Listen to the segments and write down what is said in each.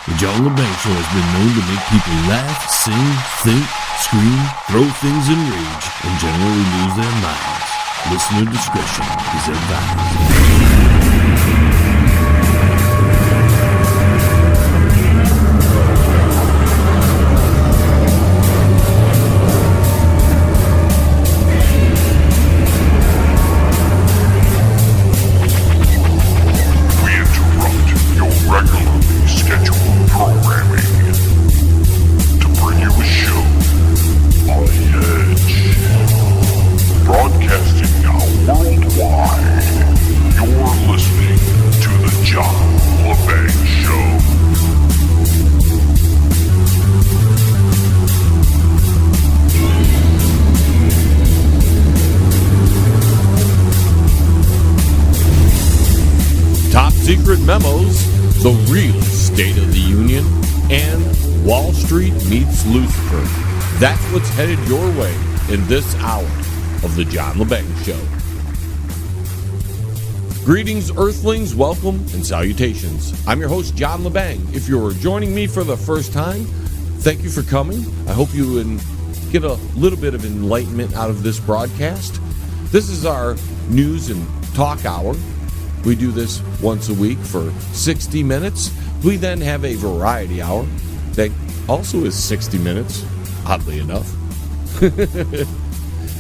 The John Lebang Show has been known to make people laugh, sing, think, scream, throw things in rage, and generally lose their minds. Listener discretion is advised. Secret Memos, The Real State of the Union, and Wall Street Meets Lucifer. That's what's headed your way in this hour of the John Lebang Show. Greetings, Earthlings, welcome, and salutations. I'm your host, John Lebang. If you're joining me for the first time, thank you for coming. I hope you get a little bit of enlightenment out of this broadcast. This is our news and talk hour. We do this once a week for 60 minutes. We then have a variety hour that also is 60 minutes, oddly enough,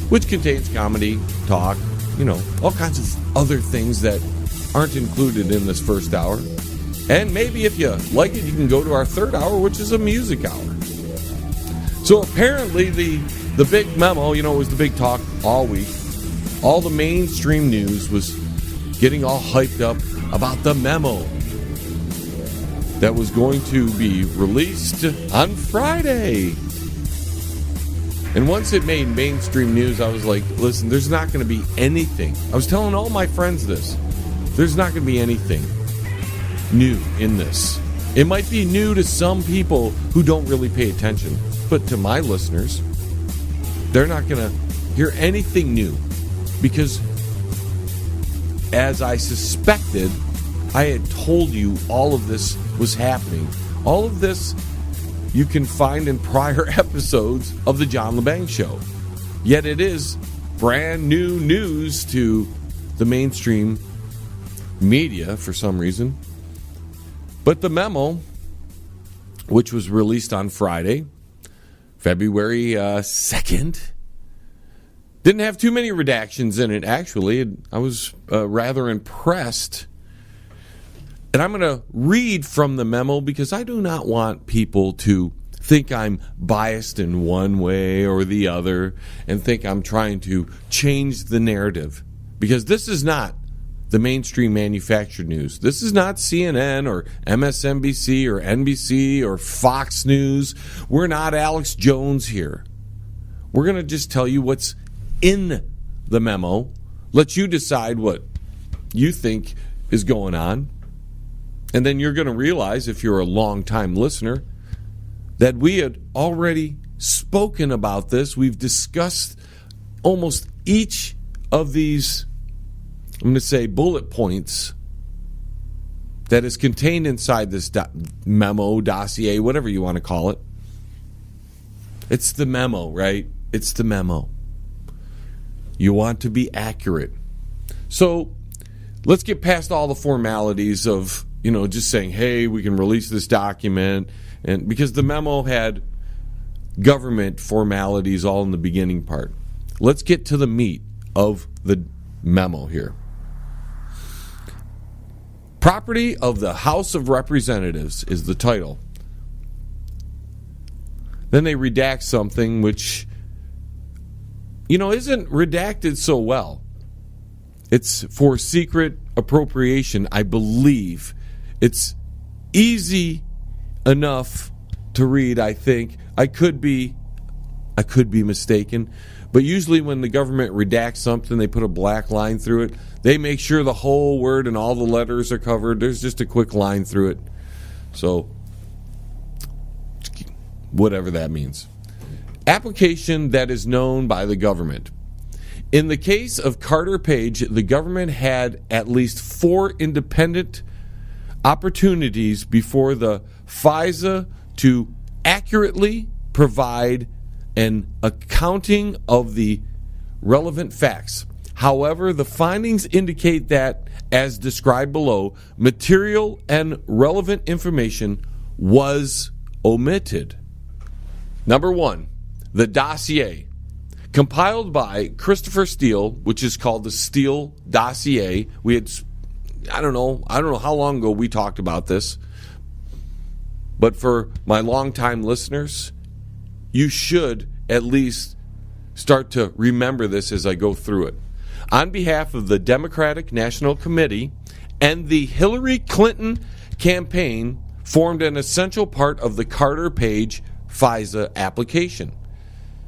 which contains comedy, talk, all kinds of other things that aren't included in this first hour. And maybe if you like it, you can go to our third hour, which is a music hour. So apparently the big memo, it was the big talk all week. All the mainstream news was getting all hyped up about the memo that was going to be released on Friday. And once it made mainstream news, I was like, listen, there's not going to be anything. I was telling all my friends this. There's not going to be anything new in this. It might be new to some people who don't really pay attention, but to my listeners, they're not going to hear anything new because as I suspected, I had told you all of this was happening. All of this you can find in prior episodes of the John Lebang Show. Yet it is brand new news to the mainstream media for some reason. But the memo, which was released on Friday, February 2nd, didn't have too many redactions in it, actually. I was rather impressed. And I'm going to read from the memo because I do not want people to think I'm biased in one way or the other and think I'm trying to change the narrative. Because this is not the mainstream manufactured news. This is not CNN or MSNBC or NBC or Fox News. We're not Alex Jones here. We're going to just tell you what's in the memo, let you decide what you think is going on, and then you're going to realize, if you're a long-time listener, that we had already spoken about this. We've discussed almost each of these, I'm going to say, bullet points that is contained inside this memo, dossier, whatever you want to call it. It's the memo, right? It's the memo. You want to be accurate. So let's get past all the formalities of, just saying, hey, we can release this document. And because the memo had government formalities all in the beginning part. Let's get to the meat of the memo here. Property of the House of Representatives is the title. Then they redact something which isn't redacted so well. It's for secret appropriation, I believe. It's easy enough to read, I think. I could be mistaken. But usually when the government redacts something, they put a black line through it. They make sure the whole word and all the letters are covered. There's just a quick line through it. So, whatever that means. Application that is known by the government. In the case of Carter Page, the government had at least 4 independent opportunities before the FISA to accurately provide an accounting of the relevant facts. However, the findings indicate that, as described below, material and relevant information was omitted. Number 1, the dossier. Compiled by Christopher Steele, which is called the Steele Dossier. We had, I don't know how long ago we talked about this, but for my longtime listeners, you should at least start to remember this as I go through it. On behalf of the Democratic National Committee and the Hillary Clinton campaign, formed an essential part of the Carter-Page FISA application.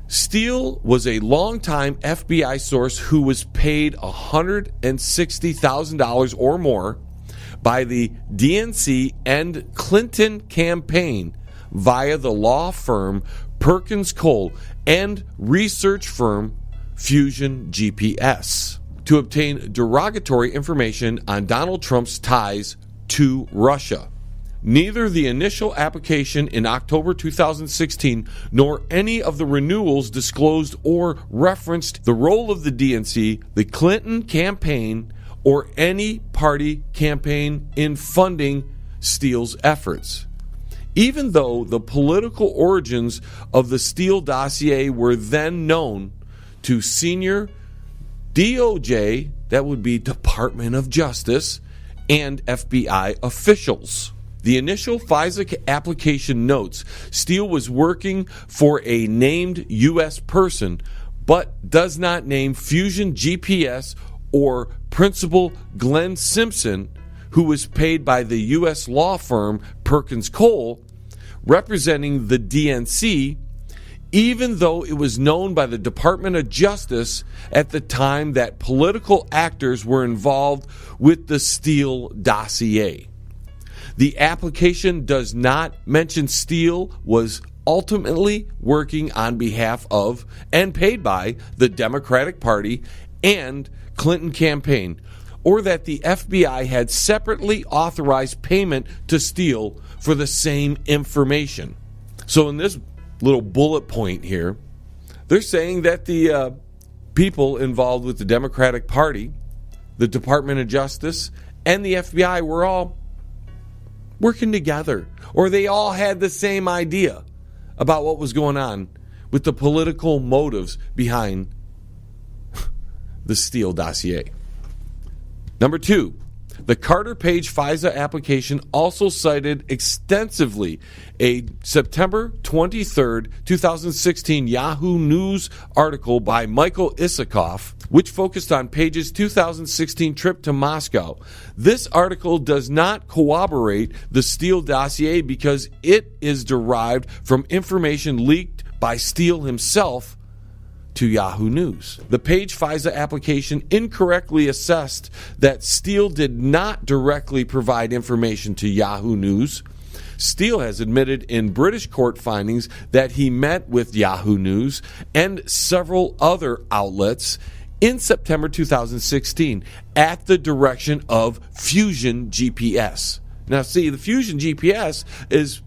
Steele was a longtime FBI source who was paid $160,000 or more by the DNC and Clinton campaign via the law firm Perkins Cole and research firm Fusion GPS to obtain derogatory information on Donald Trump's ties to Russia. Neither the initial application in October 2016 nor any of the renewals disclosed or referenced the role of the DNC, the Clinton campaign, or any party campaign in funding Steele's efforts. Even though the political origins of the Steele dossier were then known to senior DOJ, that would be Department of Justice, and FBI officials. The initial FISA application notes Steele was working for a named U.S. person, but does not name Fusion GPS or Principal Glenn Simpson, who was paid by the U.S. law firm Perkins Cole, representing the DNC, even though it was known by the Department of Justice at the time that political actors were involved with the Steele dossier. The application does not mention Steele was ultimately working on behalf of and paid by the Democratic Party and Clinton campaign, or that the FBI had separately authorized payment to Steele for the same information. So in this little bullet point here, they're saying that the people involved with the Democratic Party, the Department of Justice, and the FBI were all working together, or they all had the same idea about what was going on with the political motives behind the Steele dossier. Number 2, the Carter-Page FISA application also cited extensively a September 23, 2016 Yahoo News article by Michael Isikoff, which focused on Page's 2016 trip to Moscow. This article does not corroborate the Steele dossier because it is derived from information leaked by Steele himself to Yahoo News. The Page FISA application incorrectly assessed that Steele did not directly provide information to Yahoo News. Steele has admitted in British court findings that he met with Yahoo News and several other outlets in September 2016 at the direction of Fusion GPS. Now, see, the Fusion GPS is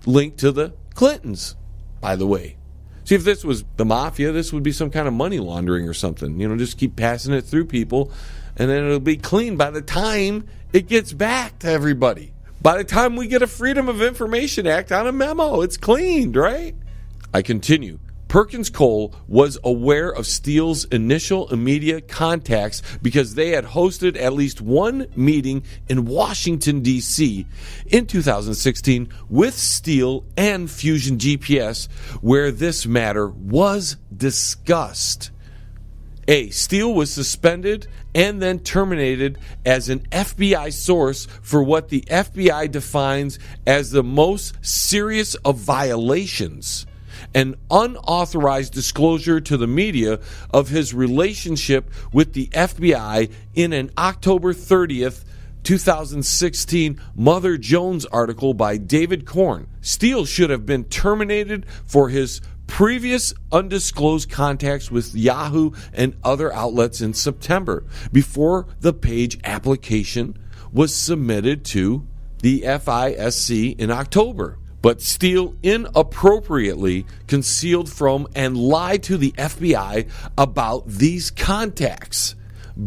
linked to the Clintons, by the way. See, if this was the mafia, this would be some kind of money laundering or something. You know, just keep passing it through people, and then it'll be clean by the time it gets back to everybody. By the time we get a Freedom of Information Act on a memo, it's cleaned, right? I continue. Perkins Cole was aware of Steele's initial immediate contacts because they had hosted at least one meeting in Washington, D.C. in 2016 with Steele and Fusion GPS, where this matter was discussed. Steele was suspended and then terminated as an FBI source for what the FBI defines as the most serious of violations: an unauthorized disclosure to the media of his relationship with the FBI in an October 30th, 2016 Mother Jones article by David Korn. Steele should have been terminated for his previous undisclosed contacts with Yahoo and other outlets in September, before the Page application was submitted to the FISC in October. But Steele inappropriately concealed from and lied to the FBI about these contacts.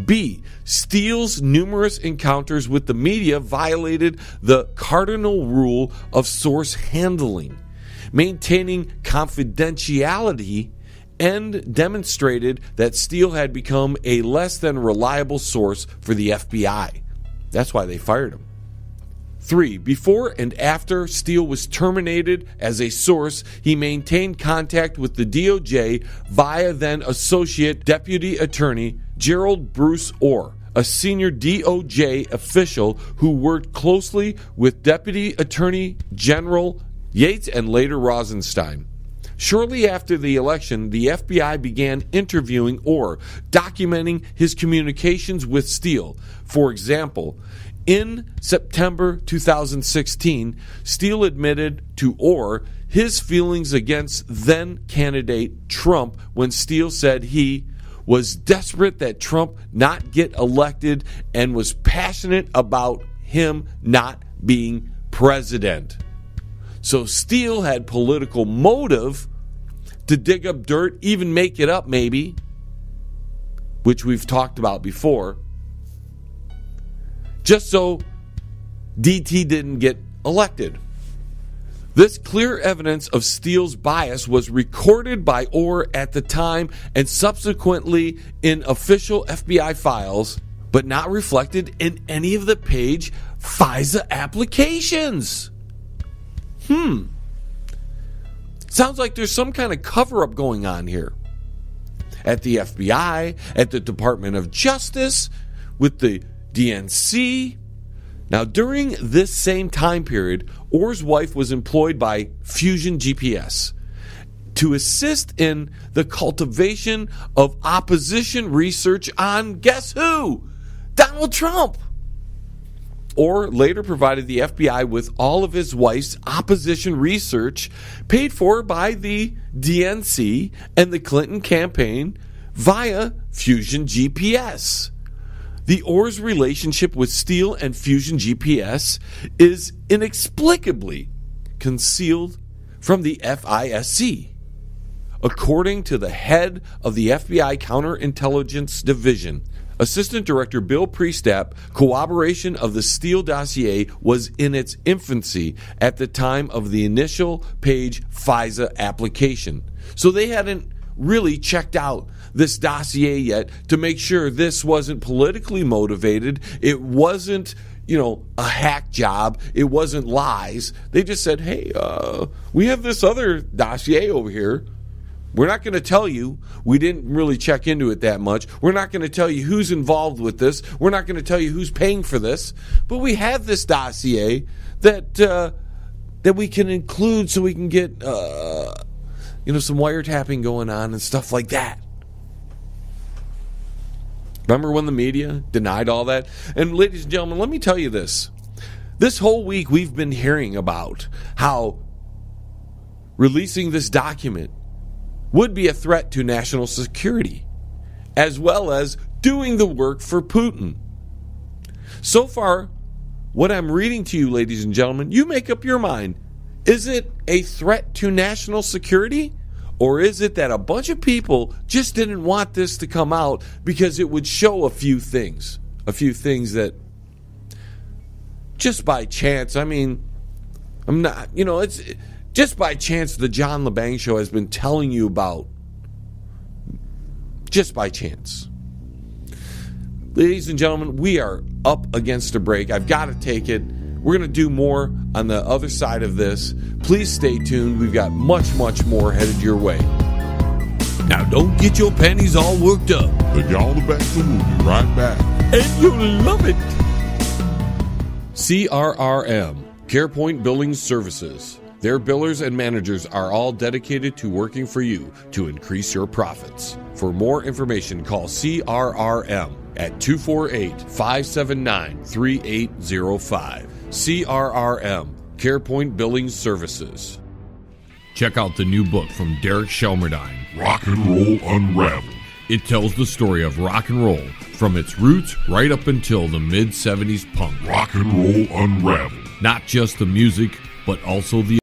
B. Steele's numerous encounters with the media violated the cardinal rule of source handling, maintaining confidentiality, and demonstrated that Steele had become a less than reliable source for the FBI. That's why they fired him. 3. Before and after Steele was terminated as a source, he maintained contact with the DOJ via then Associate Deputy Attorney Gerald Bruce Orr, a senior DOJ official who worked closely with Deputy Attorney General Yates and later Rosenstein. Shortly after the election, the FBI began interviewing Orr, documenting his communications with Steele. For example, in September 2016, Steele admitted to Orr his feelings against then-candidate Trump when Steele said he was desperate that Trump not get elected and was passionate about him not being president. So Steele had political motive to dig up dirt, even make it up maybe, which we've talked about before, just so DT didn't get elected. This clear evidence of Steele's bias was recorded by Orr at the time and subsequently in official FBI files, but not reflected in any of the page FISA applications. Sounds like there's some kind of cover-up going on here. At the FBI, at the Department of Justice, with the DNC. Now, during this same time period, Orr's wife was employed by Fusion GPS to assist in the cultivation of opposition research on, guess who? Donald Trump. Orr later provided the FBI with all of his wife's opposition research paid for by the DNC and the Clinton campaign via Fusion GPS. The Orr's relationship with Steele and Fusion GPS is inexplicably concealed from the FISC. According to the head of the FBI Counterintelligence Division, Assistant Director Bill Priestap, corroboration of the Steele dossier was in its infancy at the time of the initial page FISA application. So they hadn't really checked out this dossier yet to make sure this wasn't politically motivated. It wasn't, a hack job. It wasn't lies. They just said, hey, we have this other dossier over here. We're not going to tell you. We didn't really check into it that much. We're not going to tell you who's involved with this. We're not going to tell you who's paying for this. But we have this dossier that we can include so we can get some wiretapping going on and stuff like that. Remember when the media denied all that? And ladies and gentlemen, let me tell you this. This whole week we've been hearing about how releasing this document would be a threat to national security, as well as doing the work for Putin. So far, what I'm reading to you, ladies and gentlemen, you make up your mind. Is it a threat to national security? Or is it that a bunch of people just didn't want this to come out because it would show a few things that just by chance, it's just by chance the John Lebang Show has been telling you about. Just by chance. Ladies and gentlemen, we are up against a break. I've got to take it. We're going to do more on the other side of this. Please stay tuned. We've got much, much more headed your way. Now, don't get your panties all worked up. The John Lebang Show will be right back. And you'll love it. CRRM, CarePoint Billing Services. Their billers and managers are all dedicated to working for you to increase your profits. For more information, call CRRM at 248-579-3805. CRRM, CarePoint Billing Services. Check out the new book from Derek Shelmerdine, Rock and Roll Unraveled. It tells the story of rock and roll from its roots right up until the mid-'70s punk. Rock and Roll Unraveled. Not just the music, but also the